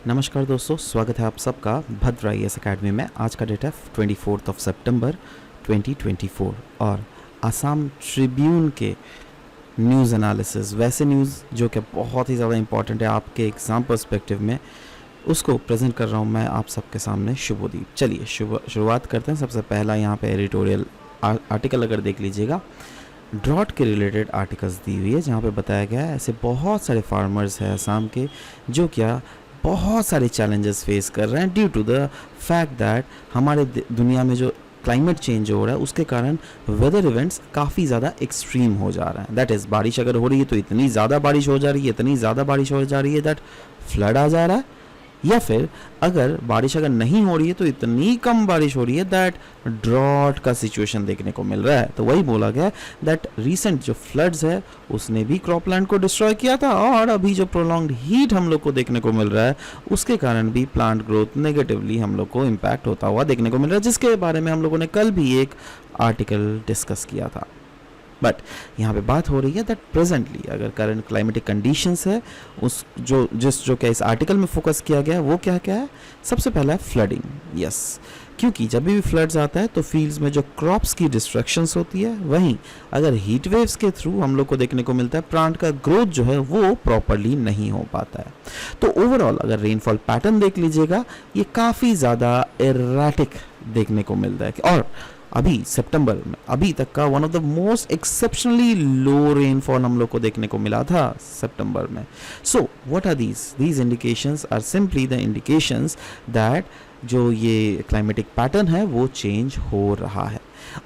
नमस्कार दोस्तों, स्वागत है आप सबका भद्र IAS अकेडमी में। आज का डेट है 24 सितंबर 2024 और आसाम ट्रिब्यून के न्यूज़ एनालिसिस, वैसे न्यूज़ जो कि बहुत ही ज़्यादा इंपॉर्टेंट है आपके एग्ज़ाम पर्सपेक्टिव में, उसको प्रेजेंट कर रहा हूँ मैं आप सबके सामने। शुभदीप। चलिए शुरुआत करते हैं। सबसे पहला यहाँ पे एडिटोरियल आर्टिकल अगर देख लीजिएगा, ड्रॉट के रिलेटेड आर्टिकल्स दी हुई है जहाँ पे बताया गया है ऐसे बहुत सारे फार्मर्स हैं असम के जो क्या बहुत सारे चैलेंजेस फेस कर रहे हैं due to the fact that हमारे दुनिया में जो क्लाइमेट चेंज हो रहा है उसके कारण वेदर इवेंट्स काफ़ी ज़्यादा एक्सट्रीम हो जा रहे हैं। दैट इज़, बारिश अगर हो रही है तो इतनी ज़्यादा बारिश हो जा रही है, इतनी ज़्यादा बारिश हो जा रही है दैट फ्लड आ जा रहा है, या फिर अगर बारिश अगर नहीं हो रही है तो इतनी कम बारिश हो रही है दैट ड्रॉट का सिचुएशन देखने को मिल रहा है। तो वही बोला गया दैट रीसेंट जो फ्लड्स है उसने भी क्रॉपलैंड को डिस्ट्रॉय किया था और अभी जो प्रोलॉन्ग्ड हीट हम लोग को देखने को मिल रहा है उसके कारण भी प्लांट ग्रोथ नेगेटिवली हम लोग को इम्पैक्ट होता हुआ देखने को मिल रहा है, जिसके बारे में हम लोगों ने कल भी एक आर्टिकल डिस्कस किया था। बट यहाँ पे बात हो रही है दैट प्रेजेंटली अगर करंट क्लाइमेटिक कंडीशंस है उस जो क्या इस आर्टिकल में फोकस किया गया है वो क्या क्या है। सबसे पहला है फ्लडिंग। यस, क्योंकि जब भी फ्लड्स आता है तो फील्ड्स में जो क्रॉप्स की डिस्ट्रक्शंस होती है, वहीं अगर हीट वेव्स के थ्रू हम लोग को देखने को मिलता है प्लांट का ग्रोथ जो है वो प्रॉपरली नहीं हो पाता है। तो ओवरऑल अगर रेनफॉल पैटर्न देख लीजिएगा ये काफ़ी ज़्यादा एराटिक देखने को मिलता है और अभी सितंबर में अभी तक का one of the most exceptionally low rainfall हम लोग को देखने को मिला था सितंबर में। So what are these indications are simply the indications that जो ये क्लाइमेटिक पैटर्न है वो चेंज हो रहा है।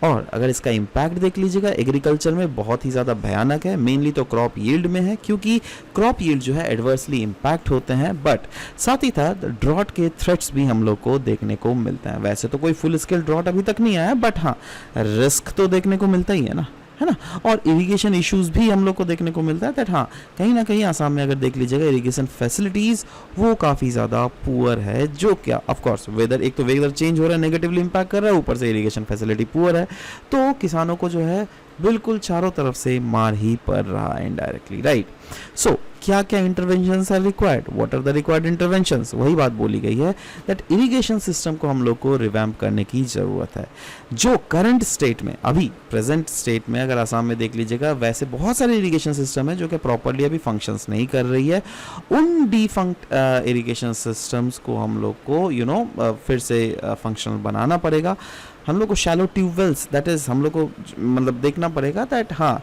और अगर इसका इम्पैक्ट देख लीजिएगा एग्रीकल्चर में बहुत ही ज़्यादा भयानक है, मेनली तो क्रॉप यील्ड में है क्योंकि क्रॉप यील्ड जो है एडवर्सली इम्पैक्ट होते हैं, बट साथ ही साथ ड्रॉट के थ्रेट्स भी हम लोग को देखने को मिलते हैं। वैसे तो कोई फुल स्केल ड्रॉट अभी तक नहीं आया, बट हाँ रिस्क तो देखने को मिलता ही है ना, है ना। और इरिगेशन इश्यूज भी हम लोग को देखने को मिलता है दैट हाँ कहीं ना कहीं आसाम में अगर देख लीजिएगा इरिगेशन फैसिलिटीज़ वो काफ़ी ज़्यादा पुअर है, जो क्या ऑफ कोर्स वेदर, एक तो वेदर चेंज हो रहा है नेगेटिवली इम्पैक्ट कर रहा है, ऊपर से इरिगेशन फैसिलिटी पुअर है तो किसानों को जो है बिल्कुल चारों तरफ से मार ही पड़ रहा है इनडायरेक्टली, राइट। सो क्या क्या interventions are required, what are the required interventions, वही बात बोली गई है दैट इरिगेशन सिस्टम को हम लोग को रिवैम्प करने की ज़रूरत है। जो करंट स्टेट में अभी प्रेजेंट स्टेट में अगर आसाम में देख लीजिएगा वैसे बहुत सारे इरिगेशन सिस्टम है जो कि प्रॉपरली अभी फंक्शंस नहीं कर रही है। उन डिफंक्ट इरिगेशन सिस्टम्स को हम लोग को फिर से फंक्शनल बनाना पड़ेगा। हम लोग को शैलो ट्यूबवेल्स दैट इज़ हम लोग को मतलब देखना पड़ेगा दैट हाँ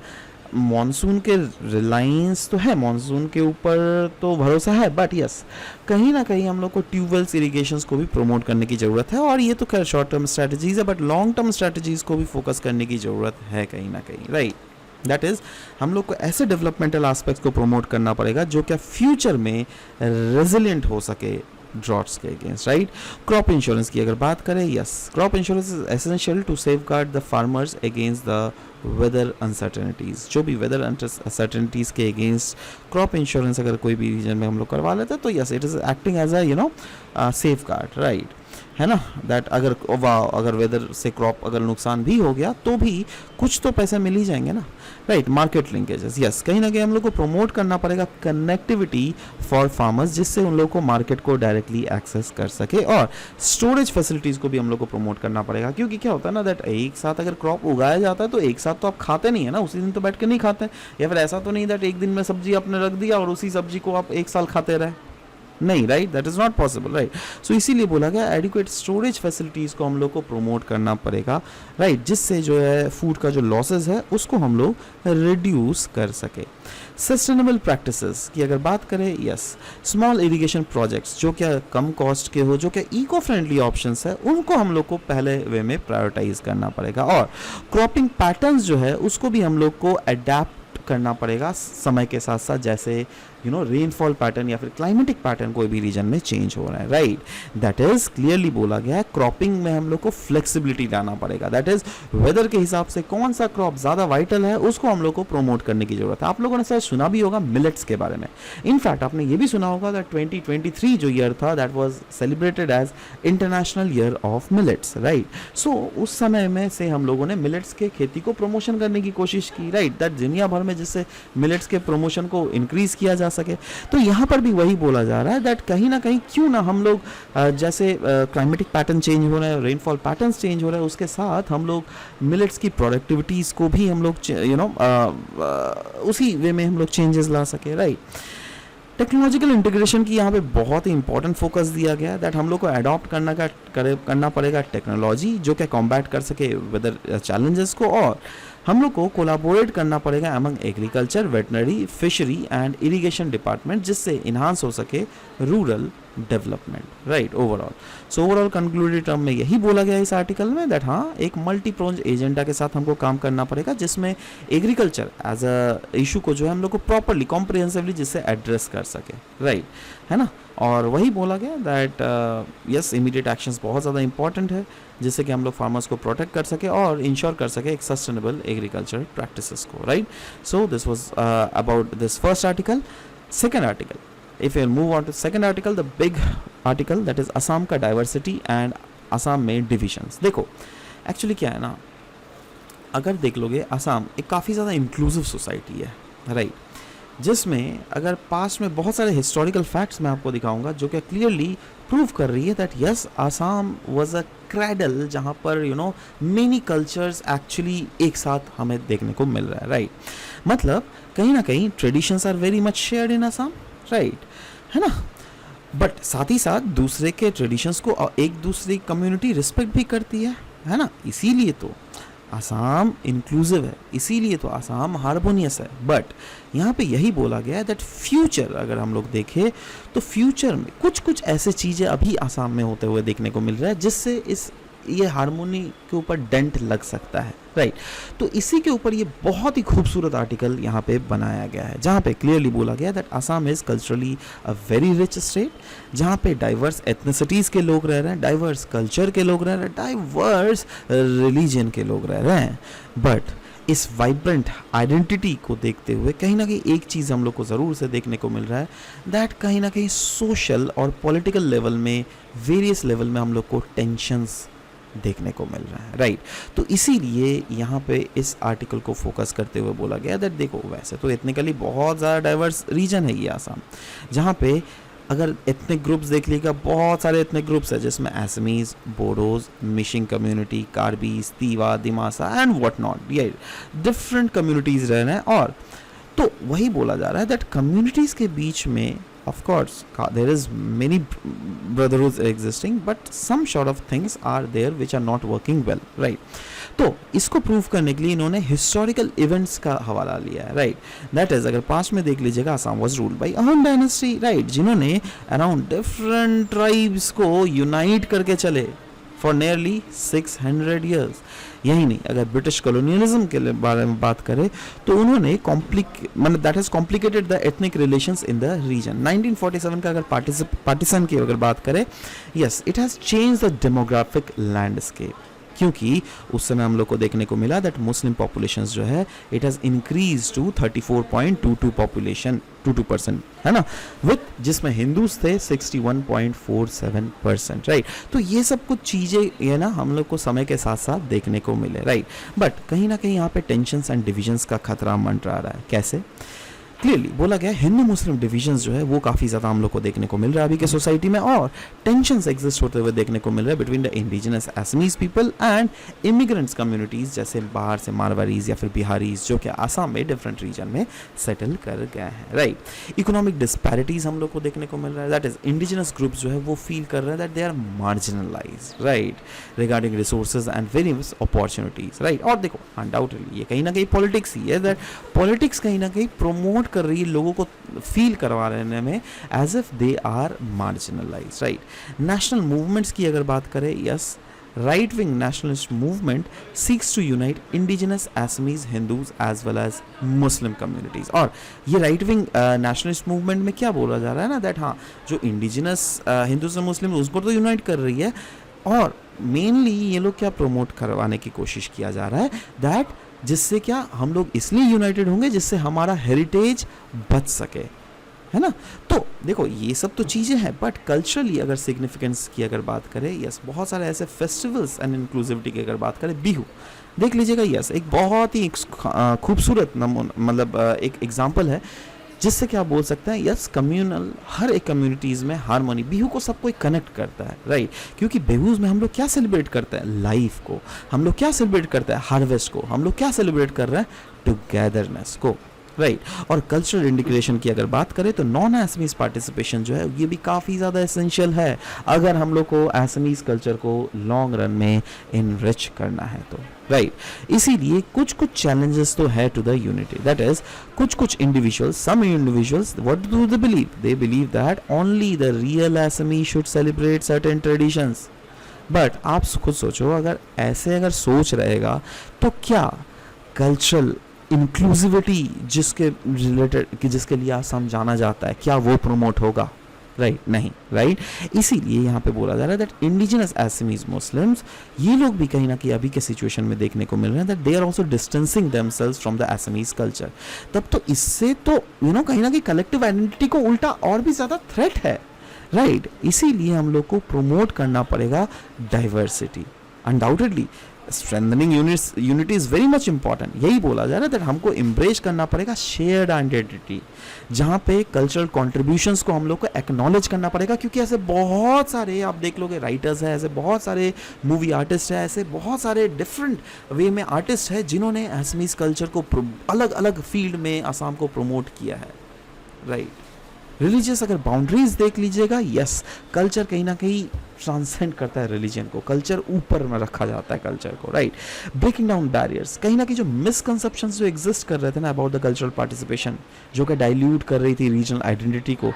मॉनसून के रिलायंस तो है, मॉनसून के ऊपर तो भरोसा है, बट यस कहीं ना कहीं हम लोग को ट्यूबवेल्स इरिगेशंस को भी प्रमोट करने की ज़रूरत है। और ये तो खैर शॉर्ट टर्म स्ट्रैटेजीज है, बट लॉन्ग टर्म स्ट्रैटेजीज को भी फोकस करने की ज़रूरत है कहीं ना कहीं, राइट। दैट इज़ हम लोग को ऐसे डेवलपमेंटल एस्पेक्ट्स को प्रमोट करना पड़ेगा जो क्या फ्यूचर में रेजिलिएंट हो सके ड्रॉट्स के अगेंस्ट, राइट। क्रॉप इंश्योरेंस की अगर बात करें, yes crop insurance is essential to safeguard the farmers against the weather uncertainties. जो भी वेदर अनसर्टेनिटीज़ के अगेंस्ट क्रॉप इंश्योरेंस अगर कोई भी रीजन में हम लोग करवा लेते हैं तो yes it is acting as a safeguard, right, है ना। दैट अगर वेदर से क्रॉप अगर नुकसान भी हो गया तो भी कुछ तो पैसे मिल ही जाएंगे ना, राइट। मार्केट लिंकेजेस, यस कहीं ना कहीं हम लोग को प्रमोट करना पड़ेगा कनेक्टिविटी फॉर फार्मर्स जिससे उन लोग को मार्केट को डायरेक्टली एक्सेस कर सके। और स्टोरेज फैसिलिटीज़ को भी हम लोग को प्रमोट करना पड़ेगा क्योंकि क्या होता है ना दैट एक साथ अगर क्रॉप उगाया जाता है तो एक साथ तो आप खाते नहीं है ना, उसी दिन तो बैठ के नहीं खाते, या फिर ऐसा तो नहीं दैट एक दिन में सब्जी आपने रख दिया और उसी सब्जी को आप एक साल खाते रहे, नहीं, right, that is not possible, right. So इसीलिए बोला गया एडिक्वेट स्टोरेज फैसिलिटीज़ को हम लोग को प्रमोट करना पड़ेगा, राइट, जिससे जो है फूड का जो लॉसेस है उसको हम लोग रिड्यूस कर सके। सस्टेनेबल प्रैक्टिसेस की अगर बात करें, यस स्मॉल इरिगेशन प्रोजेक्ट्स जो क्या कम कॉस्ट के हो, जो क्या इको फ्रेंडली ऑप्शंस है, उनको हम लोग को पहले वे में प्रायोरिटाइज करना पड़ेगा। और क्रॉपिंग पैटर्न्स जो है उसको भी हम लोग को अडेप्ट करना पड़ेगा समय के साथ साथ, जैसे रेनफॉल पैटर्न या फिर क्लाइमेटिक पैटर्न कोई भी रीजन में चेंज हो रहा है, राइट। दैट इज क्लियरली बोला गया है क्रॉपिंग में हम लोग को फ्लेक्सिबिलिटी लाना पड़ेगा। दैट इज वेदर के हिसाब से कौन सा क्रॉप ज़्यादा वाइटल है उसको हम लोग को प्रमोट करने की जरूरत है। आप लोगों ने शायद सुना भी होगा मिलेट्स के बारे में। इनफैक्ट आपने ये भी सुना होगा दैट 2023 जो ईयर था that was celebrated as International Year of Millets, right. So उस समय में से हम लोगों ने मिलेट्स के खेती को प्रमोशन करने की कोशिश की, राइट। दैट दुनिया भर में जिससे मिलेट्स के प्रमोशन को इंक्रीज किया जा सके। तो यहाँ पर भी वही बोला जा रहा है दैट कहीं ना कहीं क्यों ना हम लोग जैसे क्लाइमेटिक पैटर्न चेंज हो रहा है, रेनफॉल पैटर्न्स चेंज हो रहा है, उसके साथ हम लोग मिलेट्स की प्रोडक्टिविटीज़ को भी हम लोग उसी वे में हम लोग चेंजेस ला सके, राइट। टेक्नोलॉजिकल इंटीग्रेशन की यहाँ पे बहुत ही इंपॉर्टेंट फोकस दिया गया है दैट हम लोग को अडॉप्ट करना पड़ेगा टेक्नोलॉजी जो कि कॉम्बैट कर सके वेदर चैलेंजेस को, और हम लोग को कोलाबोरेट करना पड़ेगा among agriculture, veterinary, fishery and irrigation department, जिससे इन्हांस हो सके rural development, right. Overall so overall concluded term में यही बोला गया इस आर्टिकल में दैट हाँ, एक मल्टी प्रोंज एजेंडा के साथ हमको काम करना पड़ेगा जिसमें एग्रीकल्चर एज अ इशू को जो है हम लोग को प्रॉपरली कॉम्प्रिहेंसिवली जिससे एड्रेस कर सके, राइट, है ना। और वही बोला गया दैट यस, इमीडिएट एक्शंस बहुत ज़्यादा इंपॉर्टेंट है जिससे कि हम लोग फार्मर्स को प्रोटेक्ट कर सके और इंश्योर कर सके एक सस्टेनेबल एग्रीकल्चर प्रैक्टिसेस को, right. So this was about this first article. Second article, if you move on to second article, the big article that is Assam का डाइवर्सिटी एंड असम में डिविजन्स। देखो एक्चुअली क्या है ना, अगर देख लोगे असम एक काफ़ी ज़्यादा इंक्लूसिव सोसाइटी है, राइट, जिसमें अगर पास्ट में बहुत सारे हिस्टोरिकल फैक्ट्स मैं आपको दिखाऊंगा जो कि क्लियरली प्रूव कर रही है that yes, Assam was a cradle जहाँ पर मेनी कल्चर्स एक्चुअली एक साथ हमें देखने को मिल रहा है, राइट। मतलब कहीं ना कहीं traditions are very much shared in Assam, right, है ना, बट साथ ही साथ दूसरे के ट्रेडिशंस को एक दूसरी कम्युनिटी रिस्पेक्ट भी करती है ना। इसीलिए तो असम इंक्लूसिव है, इसीलिए तो असम हार्मोनियस है। बट यहाँ पे यही बोला गया है दैट फ्यूचर अगर हम लोग देखें तो फ्यूचर में कुछ कुछ ऐसे चीज़ें अभी असम में होते हुए देखने को मिल रहा है जिससे ये हार्मोनी के ऊपर डेंट लग सकता है, राइट। तो इसी के ऊपर ये बहुत ही खूबसूरत आर्टिकल यहाँ पे बनाया गया है जहाँ पे क्लियरली बोला गया that Assam is culturally a very rich state जहाँ पे डाइवर्स एथनिसिटीज़ के लोग रह रहे हैं, डाइवर्स कल्चर के लोग रह रहे हैं, डाइवर्स रिलीजन के लोग रह रहे हैं। बट इस वाइब्रेंट आइडेंटिटी को देखते हुए कहीं ना कहीं एक चीज़ हम लोग को ज़रूर से देखने को मिल रहा है दैट कहीं ना कहीं सोशल और पॉलिटिकल लेवल में, वेरियस लेवल में हम लोग को टेंशंस देखने को मिल रहा है, राइट। तो इसीलिए यहाँ पे इस आर्टिकल को फोकस करते हुए बोला गया दैट देखो वैसे तो एथनिकली बहुत ज़्यादा डाइवर्स रीजन है ये असम, जहाँ पे अगर एथनिक ग्रुप्स देख लीजिएगा बहुत सारे एथनिक ग्रुप्स है जिसमें Assamese, Bodos, Mising community, Karbis, Tiwa, Dimasa and what not, ये डिफरेंट कम्युनिटीज़ रह रहे हैं। और तो वही बोला जा रहा है दैट कम्युनिटीज़ के बीच में of course there is many brotherhoods existing but some sort of things are there which are not working well, right। तो इसको प्रूव करने के लिए इन्होंने हिस्टोरिकल इवेंट्स का हवाला लिया है, राइट। दैट इज अगर पास्ट में देख लीजिएगा असम वाज रूल्ड बाय अहम डायनेस्टी, राइट, जिन्होंने अराउंड डिफरेंट ट्राइब्स को यूनाइट करके चले फॉर नियरली 600 ईयर्स। यही नहीं, अगर ब्रिटिश कॉलोनियलिज्म के बारे में बात करें तो उन्होंने मतलब that has complicated the ethnic relations in the region. 1947 का अगर पार्टीशन की अगर बात करें, yes, it has change the demographic landscape, क्योंकि उस समय हम लोग को देखने को मिला दैट मुस्लिम पॉपुलेशंस जो है इट हैज़ इंक्रीज टू 34.22%, है ना, विथ जिसमें हिंदूज थे 61.47%, राइट। तो ये सब कुछ चीज़ें ये ना हम लोग को समय के साथ साथ देखने को मिले, राइट। बट कहीं ना कहीं यहाँ पे टेंशंस एंड डिविजन्स का खतरा मंडरा रहा है। कैसे? क्लियरली बोला गया हिंदू मुस्लिम डिविजन्स जो है वो काफ़ी ज़्यादा हम लोग को देखने को मिल रहा है अभी के सोसाइटी में, और टेंशंस एग्जिस्ट होते हुए देखने को मिल रहा है between the indigenous Assamese people and immigrants communities जैसे बाहर से मारवाड़ीज या फिर बिहारीज जो कि आसाम में डिफरेंट रीजन में सेटल कर गए हैं, राइट। इकोनॉमिक डिस्पैरिटीज़ हम लोग को देखने को मिल रहा है, दैट इज इंडिजिनस ग्रुप्स जो है वो फील कर रहे हैं that they are marginalise, right, regarding resources and various opportunities, right. और देखो अनडाउटेडली ये कहीं ना कहीं पॉलिटिक्स ही है, दैट पॉलिटिक्स कहीं ना कहीं प्रोमोट कर रही है लोगों को फील करवा रहने में as if they are marginalised, right. National movements की अगर बात करें, yes, right wing nationalist movement seeks to unite indigenous Assamese Hindus as well as Muslim communities. और ये राइट विंग नेशनलिस्ट मूवमेंट में क्या बोला जा रहा है ना दैट हाँ, जो इंडिजिनस हिंदूज और मुस्लिम उसको तो यूनाइट कर रही है, और मेनली ये लोग क्या प्रमोट करवाने की कोशिश किया जा रहा है दैट जिससे क्या हम लोग इसलिए यूनाइटेड होंगे जिससे हमारा हेरिटेज बच सके, है ना। तो देखो ये सब तो चीज़ें हैं, बट कल्चरली अगर सिग्निफिकेंस की अगर बात करें, यस, बहुत सारे ऐसे फेस्टिवल्स एंड इंक्लूसिविटी की अगर बात करें, बिहू देख लीजिएगा, यस, एक बहुत ही खूबसूरत मतलब एक एग्जाम्पल है जिससे क्या बोल सकते हैं, यस कम्युनल, हर एक कम्युनिटीज़ में हारमोनी, बिहू को सब कोई कनेक्ट करता है, राइट। क्योंकि बिहूज में हम लोग क्या सेलिब्रेट करते हैं, लाइफ को। हम लोग क्या सेलिब्रेट करते हैं, हार्वेस्ट को। हम लोग क्या सेलिब्रेट कर रहे हैं, टुगेदरनेस को, राइट। और कल्चरल इंटीग्रेशन की अगर बात करें तो नॉन एसमीज पार्टिसिपेशन जो है ये भी काफ़ी ज़्यादा एसेंशियल है अगर हम लोग को एसमीज कल्चर को लॉन्ग रन में इनरिच करना है तो, राइट। इसीलिए कुछ कुछ चैलेंजेस तो है to the unity, that is कुछ individuals, some individuals what do they believe, they believe that only the real Assamese should celebrate certain traditions. But आप खुद सोचो, अगर सोच रहेगा तो क्या कल्चरल इंक्लूसिविटी जिसके रिलेटेड कि जिसके लिए आसाम जाना जाता है, क्या वो प्रमोट होगा, राइट नहीं, राइट। इसीलिए यहाँ पे बोला जा रहा है दैट इंडिजिनस एसमीज मुस्लिम्स, ये लोग भी कहीं ना कहीं अभी के सिचुएशन में देखने को मिल रहे हैं that they are also distancing themselves from the Assamese culture. तब तो इससे तो कहीं ना कहीं कलेक्टिव आइडेंटिटी को उल्टा और भी ज़्यादा थ्रेट है, राइट। इसीलिए हम लोग को प्रोमोट करना पड़ेगा diversity, undoubtedly strengthening unity is very much important. यही बोला जा रहा है दैट हमको एम्ब्रेस करना पड़ेगा शेयर्ड आइडेंटिटी, जहाँ पे कल्चरल कॉन्ट्रीब्यूशंस को हम लोग को एक्नॉलेज करना पड़ेगा। क्योंकि ऐसे बहुत सारे आप देख लोगे राइटर्स हैं, ऐसे बहुत सारे मूवी आर्टिस्ट हैं, ऐसे बहुत सारे डिफरेंट वे में आर्टिस्ट हैं जिन्होंने असमीज कल्चर को अलग अलग फील्ड में असम को प्रमोट किया है, राइट। रिलीजियस अगर बाउंड्रीज देख लीजिएगा, यस कल्चर कहीं ना कहीं ट्रांसेंड करता है रिलीजन को, कल्चर ऊपर में रखा जाता है कल्चर को, राइट। ब्रेकिंग डाउन बैरियर्स, कहीं ना कहीं जो मिसकंसेप्शंस जो एग्जिस्ट कर रहे थे ना अबाउट द कल्चरल पार्टिसिपेशन, जो कि डाइल्यूट कर रही थी रीजनल आइडेंटिटी को,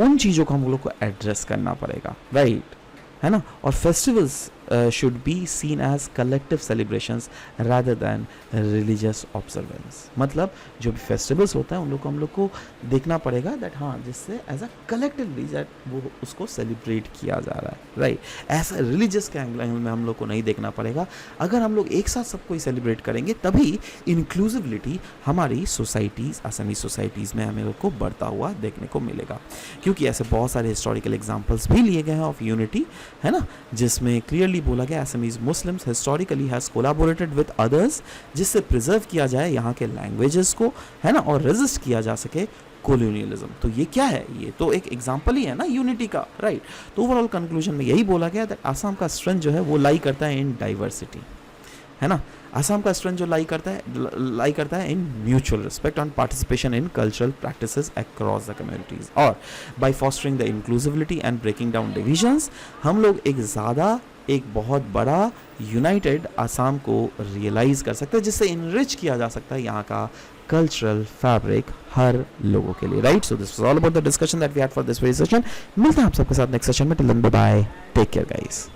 उन चीज़ों को हम लोग को एड्रेस करना पड़ेगा, राइट, है ना। और festivals should be seen as collective celebrations rather than religious observance. मतलब जो भी फेस्टिवल्स होता है उन लोग को हम लोग को देखना पड़ेगा दैट हाँ जिससे एज अ कलेक्टिवली दैट वो उसको सेलिब्रेट किया जा रहा है, राइट। ऐसा रिलीजियस के एंगल में हम लोग को नहीं देखना पड़ेगा। अगर हम लोग एक साथ सबको सेलिब्रेट करेंगे तभी इंक्लूसिविटी हमारी सोसाइटीज़, असमी सोसाइटीज़ में हमें लोग को बढ़ता हुआ देखने को मिलेगा। क्योंकि ऐसे बहुत सारे हिस्टोरिकल एग्जाम्पल्स भी लिए गए हैं ऑफ यूनिटी, है ना, जिसमें क्लियरली बोला गया Assamese Muslims historically has collaborated with others, जिससे प्रिजर्व किया जाए यहाँ के लैंग्वेजेस को, है ना, और रेजिस्ट किया जा सके कोलोनियलिज्म। तो ये क्या है, ये तो एक एग्जांपल ही है ना यूनिटी का, राइट। तो ओवरऑल कंक्लूजन में यही बोला गया दैट असम का स्ट्रेंथ जो है वो लाई करता है इन डाइवर्सिटी, है ना। असम का स्ट्रेंथ जो लाई करता है in mutual respect and participation in cultural practices across the communities, और by fostering the inclusivity and breaking down divisions हम लोग एक बहुत बड़ा यूनाइटेड असम को रियलाइज कर सकते हैं, जिससे इनरिच किया जा सकता है यहाँ का कल्चरल फैब्रिक हर लोगों के लिए, right. So this was all about the discussion that we had for this very session. मिलते हैं आप सबके साथ नेक्स्ट सेशन में। Till then bye bye, take care guys.